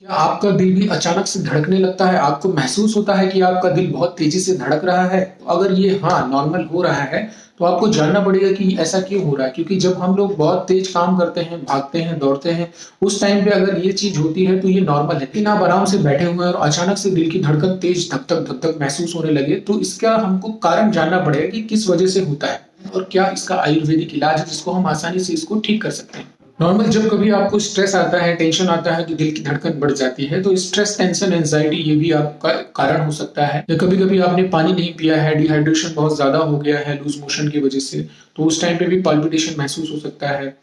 क्या आपका दिल भी अचानक से धड़कने लगता है? आपको महसूस होता है कि आपका दिल बहुत तेज़ी से धड़क रहा है? अगर ये हाँ, नॉर्मल हो रहा है, तो आपको जानना पड़ेगा कि ऐसा क्यों हो रहा है? क्योंकि जब हम लोग बहुत तेज़ काम करते हैं, भागते हैं, दौड़ते हैं, उस टाइम पे अगर ये चीज़ होती है, तो ये नॉर्मल है। लेकिन आप आराम से बैठे हुए हैं और अचानक से दिल की धड़कन तेज़ धक-धक महसूस होने लगे, तो इसका हमको कारण जानना पड़ेगा कि किस वजह से होता है और क्या इसका आयुर्वेदिक इलाज है, जिसको हम आसानी से इसको ठीक कर सकते हैं। नॉर्मल जब कभी आपको स्ट्रेस आता है, टेंशन आता है, तो दिल की धड़कन बढ़ जाती है। तो स्ट्रेस, टेंशन, एंजाइटी ये भी आपका कारण हो सकता है। या कभी-कभी आपने पानी नहीं पिया है, डिहाइड्रेशन बहुत ज़्यादा हो गया है लूज़ मोशन की वजह से, तो उस टाइम पे भी पाल्पिटेशन महसूस हो सकता है।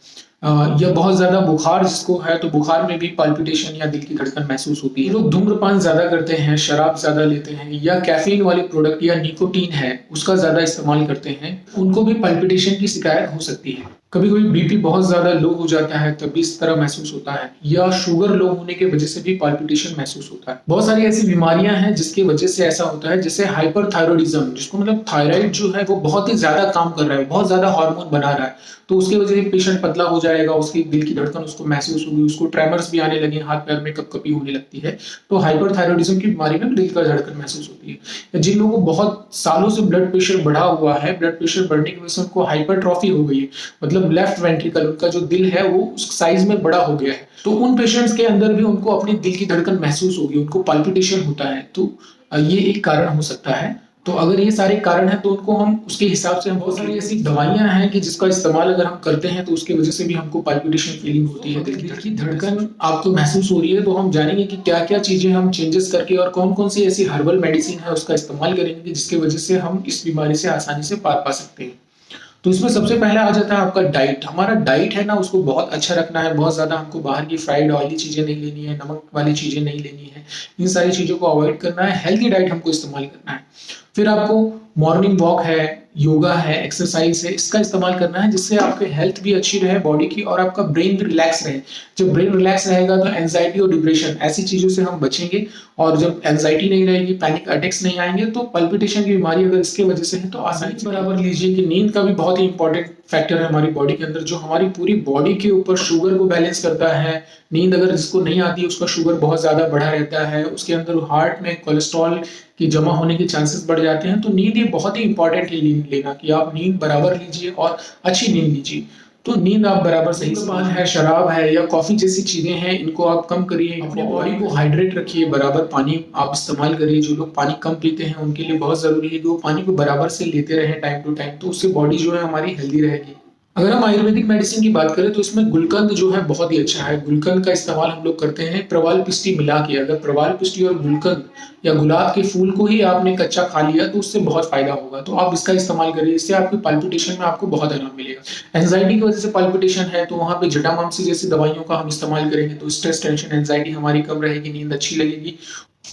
या बहुत ज़्यादा बुखार जिसको है, तो बुखार में भी पाल्पिटेशन या दिल की धड़कन महसूस होती है। लोग धूम्रपान ज़्यादा करते हैं, शराब ज़्यादा लेते हैं या कैफ़ीन वाले प्रोडक्ट या निकोटीन है, उसका ज़्यादा इस्तेमाल करते हैं, उनको भी पाल्पिटेशन की शिकायत हो सकती है। कभी-कभी बीपी बहुत ज़्यादा लो हो जाता है, तब भी इस तरह महसूस होता है या शुगर लो होने की वजह से भी पाल्पिटेशन महसूस होता है। बहुत सारी ऐसी बीमारियां हैं जिसकी वजह से ऐसा होता है, जैसे हाइपरथायरॉयडिज्म, जिसको मतलब थायराइड जो है वो बहुत ही ज़्यादा काम कर रहा है, बहुत ज़्यादा हार्मोन बना रहा है, तो उसकी वजह से पेशेंट पतला हो जाएगा, उसकी दिल की धड़कन उसको महसूस होगी, उसको ट्रेमर्स भी आने लगे, हाथ पैर में कँपकँपी होने लगती है। तो हाइपरथायरॉयडिज्म की बीमारी में दिल का धड़कन महसूस होती है। या जिन लोगों को बहुत सालों से ब्लड प्रेशर बढ़ा हुआ है, ब्लड प्रेशर बढ़ने की वजह से उनको हाइपरट्रॉफी हो गई है, मतलब लेफ्ट वेंट्रिकल, उनका जो दिल है वो उस साइज में बड़ा हो गया है, तो उन पेशेंट्स के अंदर भी उनको अपनी दिल की धड़कन महसूस होगी, उनको पाल्पिटेशन होता है। तो ये एक कारण हो सकता है। तो अगर ये सारे कारण हैं, तो उनको हम उसके हिसाब से, हम बहुत सारी ऐसी दवाइयां हैं कि जिसका इस्तेमाल अगर हम करते हैं तो उसकी वजह से भी हमको पाल्पिटेशन फीलिंग होती है, दिल की धड़कन आपको महसूस हो रही है, तो हम जानेंगे कि क्या क्या चीजें हम चेंजेस करके और कौन कौन सी ऐसी हर्बल मेडिसिन है उसका इस्तेमाल करेंगे जिसकी वजह से हम इस बीमारी से आसानी से पार पा सकते हैं। तो इसमें सबसे पहला आ जाता है आपका डाइट। हमारा डाइट है ना, उसको बहुत अच्छा रखना है, बहुत ज़्यादा हमको बाहर की फ्राइड ऑयली चीज़ें नहीं लेनी है, नमक वाली चीज़ें नहीं लेनी है, इन सारी चीज़ों को अवॉइड करना है, हेल्थी डाइट हमको इस्तेमाल करना है। फिर आपको मॉर्निंग वॉक है, योगा है, एक्सरसाइज है, इसका इस्तेमाल करना है, जिससे आपकी हेल्थ भी अच्छी रहे बॉडी की और आपका ब्रेन भी रिलैक्स रहे। जब ब्रेन रिलैक्स रहेगा तो एंजाइटी और डिप्रेशन ऐसी चीज़ों से हम बचेंगे, और जब एंजाइटी नहीं रहेगी, पैनिक अटैक्स नहीं आएंगे, तो पल्पिटेशन की बीमारी अगर इसके वजह से है तो आसानी से बराबर लीजिए कि नींद का भी बहुत ही इंपॉर्टेंट फैक्टर है हमारी बॉडी के अंदर, जो हमारी पूरी बॉडी के ऊपर शुगर को बैलेंस करता है। नींद अगर जिसको नहीं आती है, उसका शुगर बहुत ज़्यादा बढ़ा रहता है, उसके अंदर हार्ट में कोलेस्ट्रॉल की जमा होने के चांसेस बढ़ जाते हैं। तो नींद ये बहुत ही इंपॉर्टेंट है नींद लेना, कि आप नींद बराबर लीजिए और अच्छी नींद लीजिए। तो नींद आप बराबर सही से, पान है, शराब है या कॉफी जैसी चीजें हैं, इनको आप कम करिए। अपने बॉडी को हाइड्रेट रखिए, बराबर पानी आप इस्तेमाल करिए। जो लोग पानी कम पीते हैं उनके लिए बहुत जरूरी है कि वो पानी को बराबर से लेते रहें टाइम टू टाइम, तो उससे बॉडी जो है हमारी हेल्दी रहेगी। अगर हम आयुर्वेदिक मेडिसिन की बात करें तो इसमें गुलकंद जो है बहुत ही अच्छा है। गुलकंद का इस्तेमाल हम लोग करते हैं प्रवाल पिष्टी मिला के। अगर प्रवाल पिष्टी और गुलकंद या गुलाब के फूल को ही आपने कच्चा खा लिया तो उससे बहुत फायदा होगा, तो आप इसका इस्तेमाल करिए। इससे आपकी पाल्पिटेशन में आपको बहुत आराम मिलेगा। एंजाइटी की वजह से पाल्पिटेशन है तो वहां पे जटामांसी जैसी दवाइयों का हम इस्तेमाल करेंगे, तो स्ट्रेस, टेंशन, एंजाइटी हमारी कम रहेगी, नींद अच्छी लगेगी।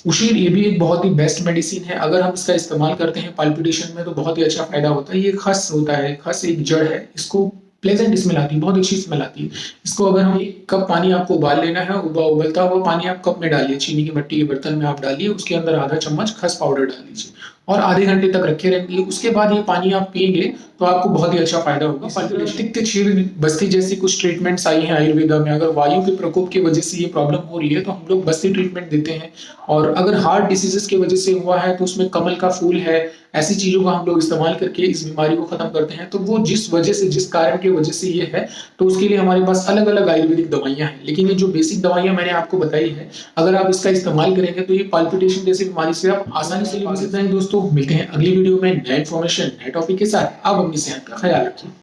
उशीर ये भी एक बहुत ही बेस्ट मेडिसिन है। अगर हम इसका इस्तेमाल करते हैं पाल्पिटेशन में तो बहुत ही अच्छा फायदा होता है। ये खस होता है, खस एक जड़ है, इसको प्लेजेंट स्मेल आती है, बहुत अच्छी स्मेल आती है। इसको अगर हम, एक कप पानी आपको उबाल लेना है, उबलता हुआ पानी आप कप में डालिए, चीनी की मट्टी के बर्तन में आप डालिए, उसके अंदर आधा चम्मच खस पाउडर डाल दीजिए और आधे घंटे तक रखे रहेंगे। उसके बाद ये पानी आप पिएंगे तो आपको बहुत ही अच्छा फायदा होगा। तिक्त चीर बस्ती जैसी कुछ ट्रीटमेंट्स आई हैं आयुर्वेदा में। अगर वायु के प्रकोप की वजह से ये प्रॉब्लम हो रही है तो हम लोग बस्ती ट्रीटमेंट देते हैं। और अगर हार्ट डिसीजेस की वजह से हुआ है तो उसमें कमल का फूल है, ऐसी चीजों का हम लोग इस्तेमाल करके इस बीमारी को खत्म करते हैं। तो वो जिस वजह से, जिस कारण की वजह से ये है, तो उसके लिए हमारे पास अलग अलग आयुर्वेदिक दवाइयां हैं। लेकिन ये जो बेसिक दवाइयां मैंने आपको बताई है, अगर आप इसका इस्तेमाल करेंगे तो ये पाल्पिटेशन जैसी बीमारी से आप आसानी से बच सकते हैं। दोस्तों, मिलते हैं अगली वीडियो में नए इन्फॉर्मेशन, नए टॉपिक के साथ। आप अपनी सेहत का ख्याल रखिए।